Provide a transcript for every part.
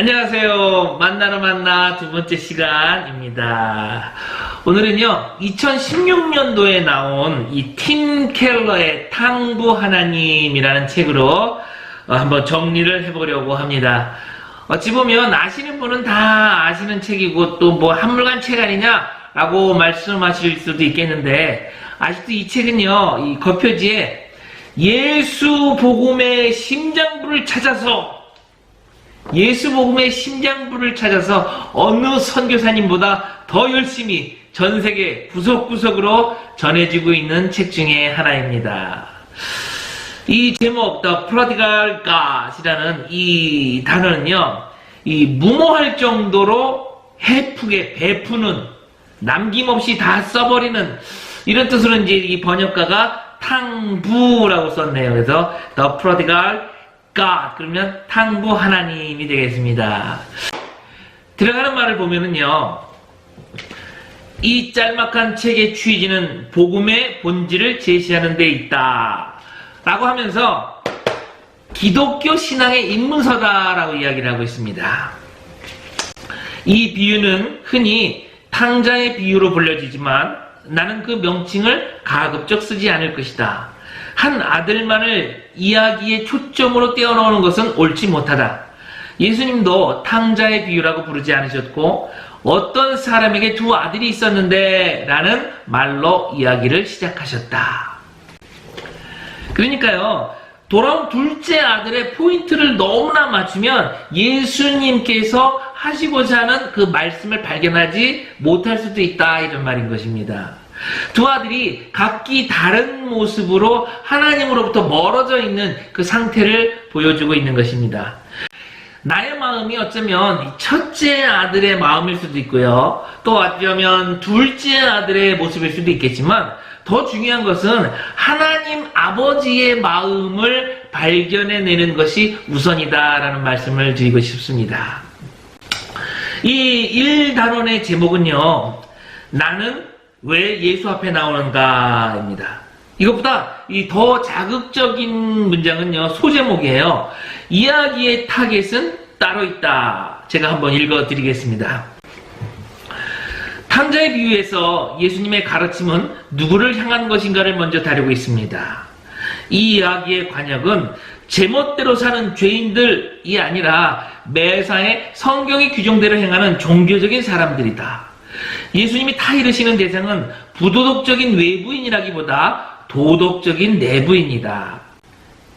안녕하세요. 만나러 만나 두 번째 시간입니다. 오늘은요, 2016년도에 나온 이 팀 켈러의 탕부 하나님이라는 책으로 한번 정리를 해보려고 합니다. 어찌 보면 아시는 분은 다 아시는 책이고 또 뭐 한물간 책 아니냐? 라고 말씀하실 수도 있겠는데, 아직도 이 책은요, 이 겉표지에 예수 복음의 심장부를 찾아서 어느 선교사님보다 더 열심히 전 세계 구석구석으로 전해지고 있는 책 중에 하나입니다. 이 제목, The Prodigal God이라는 이 단어는요, 이 무모할 정도로 해프게 베푸는, 남김없이 다 써버리는, 이런 뜻으로 이제 이 번역가가 탕부라고 썼네요. 그래서 The Prodigal God, 그러면 탕부 하나님이 되겠습니다. 들어가는 말을 보면은요, 이 짤막한 책의 취지는 복음의 본질을 제시하는 데 있다 라고 하면서 기독교 신앙의 입문서다라고 이야기를 하고 있습니다. 이 비유는 흔히 탕자의 비유로 불려지지만 나는 그 명칭을 가급적 쓰지 않을 것이다. 한 아들만을 이야기의 초점으로 떼어놓는 것은 옳지 못하다. 예수님도 탕자의 비유라고 부르지 않으셨고 어떤 사람에게 두 아들이 있었는데 라는 말로 이야기를 시작하셨다. 그러니까요, 돌아온 둘째 아들의 포인트를 너무나 맞추면 예수님께서 하시고자 하는 그 말씀을 발견하지 못할 수도 있다, 이런 말인 것입니다. 두 아들이 각기 다른 모습으로 하나님으로부터 멀어져 있는 그 상태를 보여주고 있는 것입니다. 나의 마음이 어쩌면 첫째 아들의 마음일 수도 있고요, 또 어쩌면 둘째 아들의 모습일 수도 있겠지만 더 중요한 것은 하나님 아버지의 마음을 발견해내는 것이 우선이다라는 말씀을 드리고 싶습니다. 이 1단원의 제목은요, 나는 왜 예수 앞에 나오는가입니다. 이것보다 이 더 자극적인 문장은요, 소제목이에요. 이야기의 타겟은 따로 있다. 제가 한번 읽어드리겠습니다. 탕자의 비유에서 예수님의 가르침은 누구를 향한 것인가를 먼저 다루고 있습니다. 이 이야기의 관역은 제멋대로 사는 죄인들이 아니라 매사에 성경의 규정대로 행하는 종교적인 사람들이다. 예수님이 타이르시는 대상은 부도덕적인 외부인이라기보다 도덕적인 내부인이다.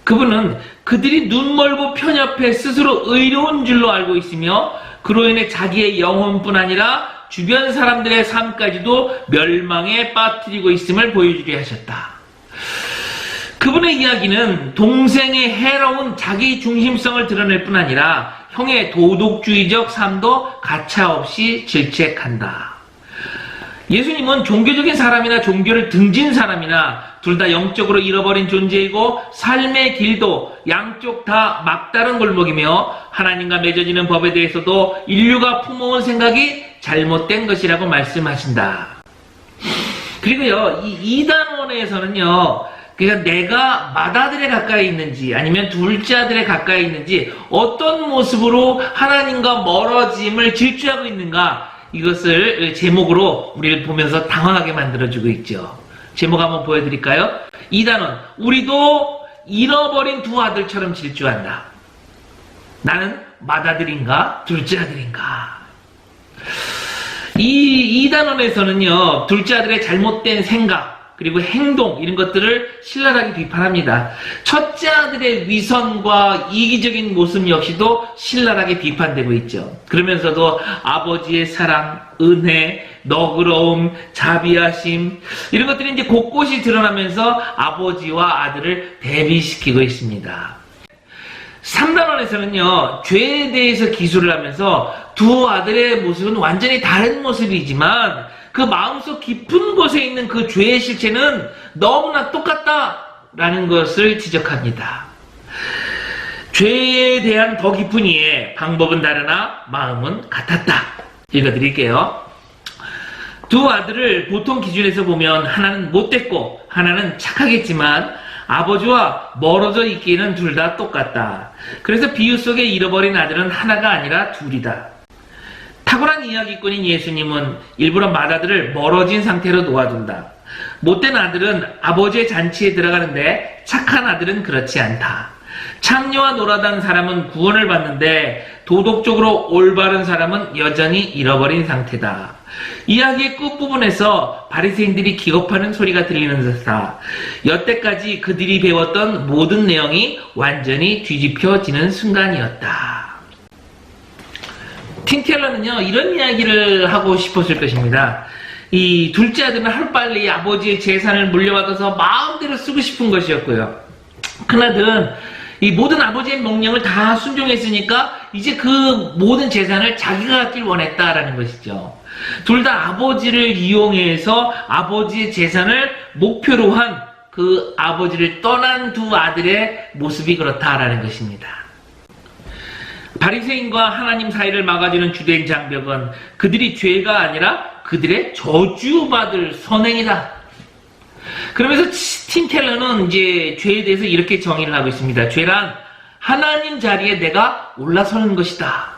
그분은 그들이 눈멀고 편협해 스스로 의로운 줄로 알고 있으며 그로 인해 자기의 영혼뿐 아니라 주변 사람들의 삶까지도 멸망에 빠뜨리고 있음을 보여주려 하셨다. 그분의 이야기는 동생의 해로운 자기 중심성을 드러낼 뿐 아니라 형의 도덕주의적 삶도 가차없이 질책한다. 예수님은 종교적인 사람이나 종교를 등진 사람이나 둘 다 영적으로 잃어버린 존재이고 삶의 길도 양쪽 다 막다른 골목이며 하나님과 맺어지는 법에 대해서도 인류가 품어온 생각이 잘못된 것이라고 말씀하신다. 그리고요, 이 2단원에서는요, 그러니까 내가 맏아들에 가까이 있는지 아니면 둘째 아들에 가까이 있는지 어떤 모습으로 하나님과 멀어짐을 질주하고 있는가, 이것을 제목으로 우리를 보면서 당황하게 만들어주고 있죠. 제목 한번 보여드릴까요? 2단원, 우리도 잃어버린 두 아들처럼 질주한다. 나는 맏아들인가 둘째 아들인가. 이 2단원에서는요, 둘째 아들의 잘못된 생각 그리고 행동, 이런 것들을 신랄하게 비판합니다. 첫째 아들의 위선과 이기적인 모습 역시도 신랄하게 비판되고 있죠. 그러면서도 아버지의 사랑, 은혜, 너그러움, 자비하심, 이런 것들이 이제 곳곳이 드러나면서 아버지와 아들을 대비시키고 있습니다. 3단원에서는요, 죄에 대해서 기술을 하면서 두 아들의 모습은 완전히 다른 모습이지만 그 마음속 깊은 곳에 있는 그 죄의 실체는 너무나 똑같다라는 것을 지적합니다. 죄에 대한 더 깊은 이해, 방법은 다르나 마음은 같았다. 읽어드릴게요. 두 아들을 보통 기준에서 보면 하나는 못됐고 하나는 착하겠지만 아버지와 멀어져 있기에는 둘 다 똑같다. 그래서 비유 속의 잃어버린 아들은 하나가 아니라 둘이다. 탁월한 이야기꾼인 예수님은 일부러 맏아들을 멀어진 상태로 놓아둔다. 못된 아들은 아버지의 잔치에 들어가는데 착한 아들은 그렇지 않다. 창녀와 놀아단 사람은 구원을 받는데 도덕적으로 올바른 사람은 여전히 잃어버린 상태다. 이야기의 끝부분에서 바리새인들이 기겁하는 소리가 들리는 듯하다. 여태까지 그들이 배웠던 모든 내용이 완전히 뒤집혀지는 순간이었다. 팀 켈러는요, 이런 이야기를 하고 싶었을 것입니다. 이 둘째 아들은 하루빨리 아버지의 재산을 물려받아서 마음대로 쓰고 싶은 것이었고요. 큰아들은 이 모든 아버지의 명령을 다 순종했으니까 이제 그 모든 재산을 자기가 갖길 원했다라는 것이죠. 둘 다 아버지를 이용해서 아버지의 재산을 목표로 한 그 아버지를 떠난 두 아들의 모습이 그렇다라는 것입니다. 바리새인과 하나님 사이를 막아주는 주된 장벽은 그들이 죄가 아니라 그들의 저주받을 선행이다. 그러면서 팀 켈러는 이제 죄에 대해서 이렇게 정의를 하고 있습니다. 죄란 하나님 자리에 내가 올라서는 것이다.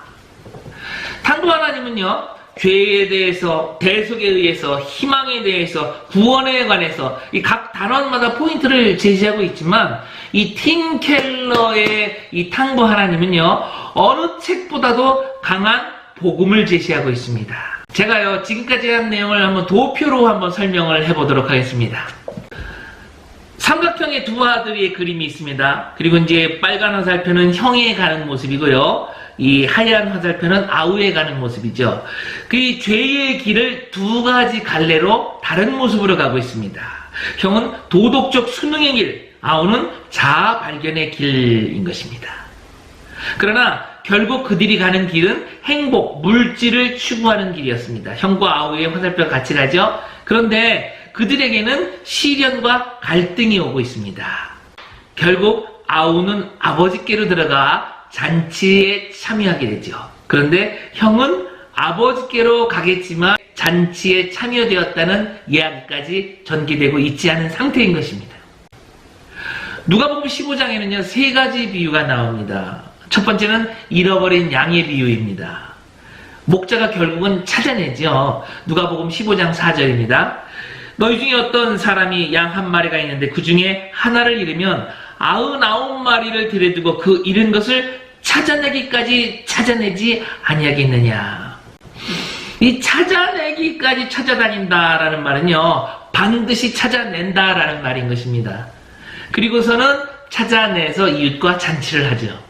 탕도 하나님은요, 죄에 대해서, 대속에 의해서, 희망에 대해서, 구원에 관해서 이 각 단원마다 포인트를 제시하고 있지만 이 팀 켈러의 이 탕도 하나님은요, 어느 책보다도 강한 복음을 제시하고 있습니다. 제가요, 지금까지 한 내용을 한번 도표로 한번 설명을 해보도록 하겠습니다. 삼각형의 두 아들의 그림이 있습니다. 그리고 이제 빨간 화살표는 형에 가는 모습이고요. 이 하얀 화살표는 아우에 가는 모습이죠. 그 죄의 길을 두 가지 갈래로 다른 모습으로 가고 있습니다. 형은 도덕적 순응의 길, 아우는 자아 발견의 길인 것입니다. 그러나 결국 그들이 가는 길은 행복, 물질을 추구하는 길이었습니다. 형과 아우의 화살표가 같이 가죠. 그런데 그들에게는 시련과 갈등이 오고 있습니다. 결국 아우는 아버지께로 들어가 잔치에 참여하게 되죠. 그런데 형은 아버지께로 가겠지만 잔치에 참여되었다는 이야기까지 전개되고 있지 않은 상태인 것입니다. 누가복음 15장에는요, 세 가지 비유가 나옵니다. 첫 번째는 잃어버린 양의 비유입니다. 목자가 결국은 찾아내죠. 누가복음 15장 4절입니다. 너희 중에 어떤 사람이 양 한 마리가 있는데 그 중에 하나를 잃으면 99마리를 들여두고 그 잃은 것을 찾아내기까지 찾아내지 아니하겠느냐. 이 찾아내기까지 찾아다닌다라는 말은요, 반드시 찾아낸다라는 말인 것입니다. 그리고서는 찾아내서 이웃과 잔치를 하죠.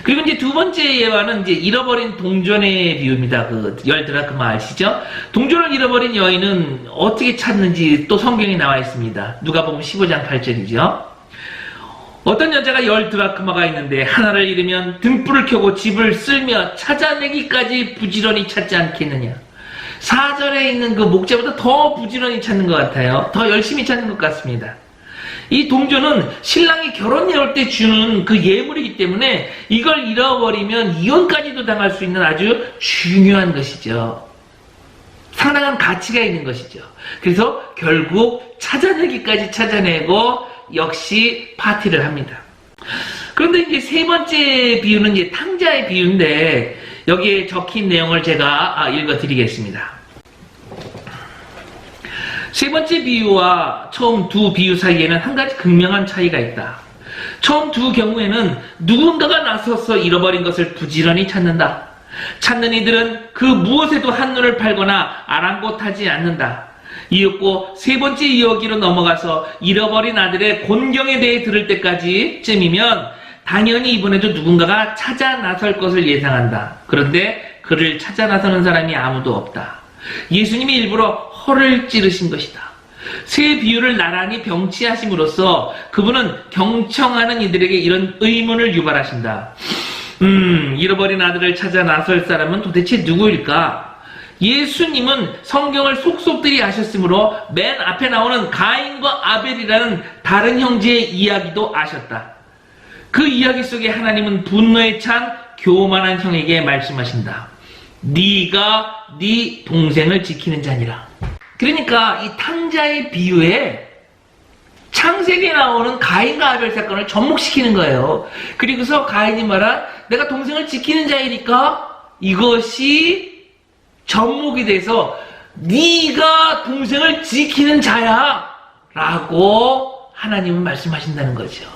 그리고 이제 두 번째 예화는 이제 잃어버린 동전의 비유입니다. 그 10드라크마 아시죠? 동전을 잃어버린 여인은 어떻게 찾는지 또 성경에 나와 있습니다. 누가복음 15장 8절이죠. 어떤 여자가 10드라크마가 있는데 하나를 잃으면 등불을 켜고 집을 쓸며 찾아내기까지 부지런히 찾지 않겠느냐. 4절에 있는 그 목자보다 더 부지런히 찾는 것 같아요. 더 열심히 찾는 것 같습니다. 이 동전은 신랑이 결혼해 올 때 주는 그 예물이기 때문에 이걸 잃어버리면 이혼까지도 당할 수 있는 아주 중요한 것이죠. 상당한 가치가 있는 것이죠. 그래서 결국 찾아내기까지 찾아내고 역시 파티를 합니다. 그런데 이제 세 번째 비유는 이제 탕자의 비유인데 여기에 적힌 내용을 제가 읽어드리겠습니다. 세 번째 비유와 처음 두 비유 사이에는 한 가지 극명한 차이가 있다. 처음 두 경우에는 누군가가 나서서 잃어버린 것을 부지런히 찾는다. 찾는 이들은 그 무엇에도 한눈을 팔거나 아랑곳하지 않는다. 이었고 세 번째 이야기로 넘어가서 잃어버린 아들의 곤경에 대해 들을 때까지쯤이면 당연히 이번에도 누군가가 찾아 나설 것을 예상한다. 그런데 그를 찾아 나서는 사람이 아무도 없다. 예수님이 일부러 허를 찌르신 것이다. 세 비유를 나란히 병치하심으로써 그분은 경청하는 이들에게 이런 의문을 유발하신다. 잃어버린 아들을 찾아 나설 사람은 도대체 누구일까? 예수님은 성경을 속속들이 아셨으므로 맨 앞에 나오는 가인과 아벨이라는 다른 형제의 이야기도 아셨다. 그 이야기 속에 하나님은 분노에 찬 교만한 형에게 말씀하신다. 네가 네 동생을 지키는 자니라. 그러니까 이 탕자의 비유에 창세기에 나오는 가인과 아벨 사건을 접목시키는 거예요. 그리고서 가인이 말한 내가 동생을 지키는 자이니까 이것이 접목이 돼서 네가 동생을 지키는 자야 라고 하나님은 말씀하신다는 거죠.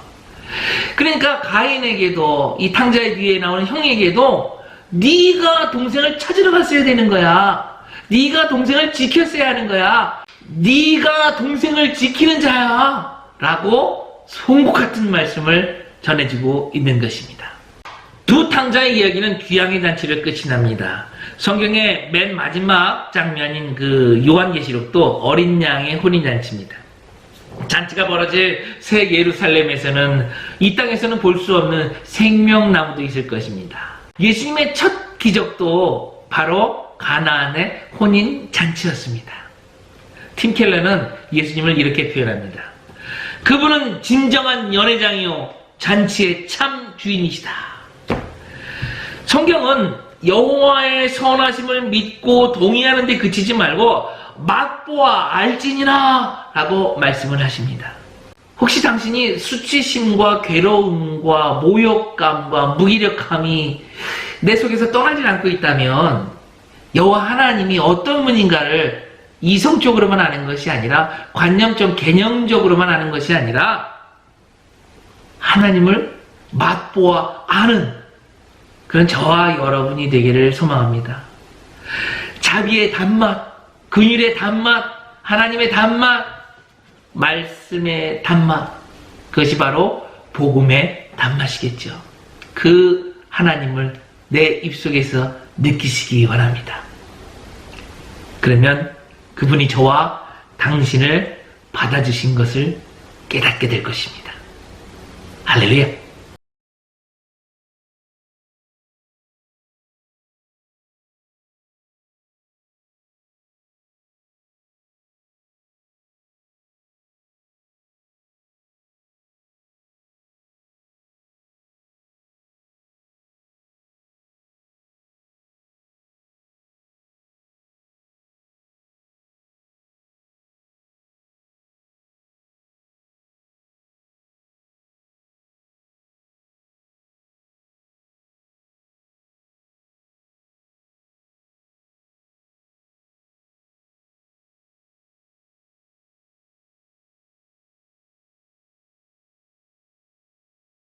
그러니까 가인에게도 이 탕자의 뒤에 나오는 형에게도 네가 동생을 찾으러 갔어야 되는 거야. 네가 동생을 지켰어야 하는 거야. 네가 동생을 지키는 자야 라고 송곳 같은 말씀을 전해주고 있는 것입니다. 두 탕자의 이야기는 귀양의 잔치를 끝이 납니다. 성경의 맨 마지막 장면인 그 요한계시록도 어린 양의 혼인잔치입니다. 잔치가 벌어질 새 예루살렘에서는 이 땅에서는 볼 수 없는 생명나무도 있을 것입니다. 예수님의 첫 기적도 바로 가나안의 혼인잔치였습니다. 팀 켈러는 예수님을 이렇게 표현합니다. 그분은 진정한 연회장이요 잔치의 참 주인이시다. 성경은 여호와의 선하심을 믿고 동의하는 데 그치지 말고 맛보아 알지니라 라고 말씀을 하십니다. 혹시 당신이 수치심과 괴로움과 모욕감과 무기력함이 내 속에서 떠나질 않고 있다면 여호와 하나님이 어떤 분인가를 이성적으로만 아는 것이 아니라 관념적 개념적으로만 아는 것이 아니라 하나님을 맛보아 아는 그런 저와 여러분이 되기를 소망합니다. 자비의 단맛, 긍휼의 단맛, 하나님의 단맛, 말씀의 단맛, 그것이 바로 복음의 단맛이겠죠. 그 하나님을 내 입속에서 느끼시기 원합니다. 그러면 그분이 저와 당신을 받아주신 것을 깨닫게 될 것입니다. 할렐루야.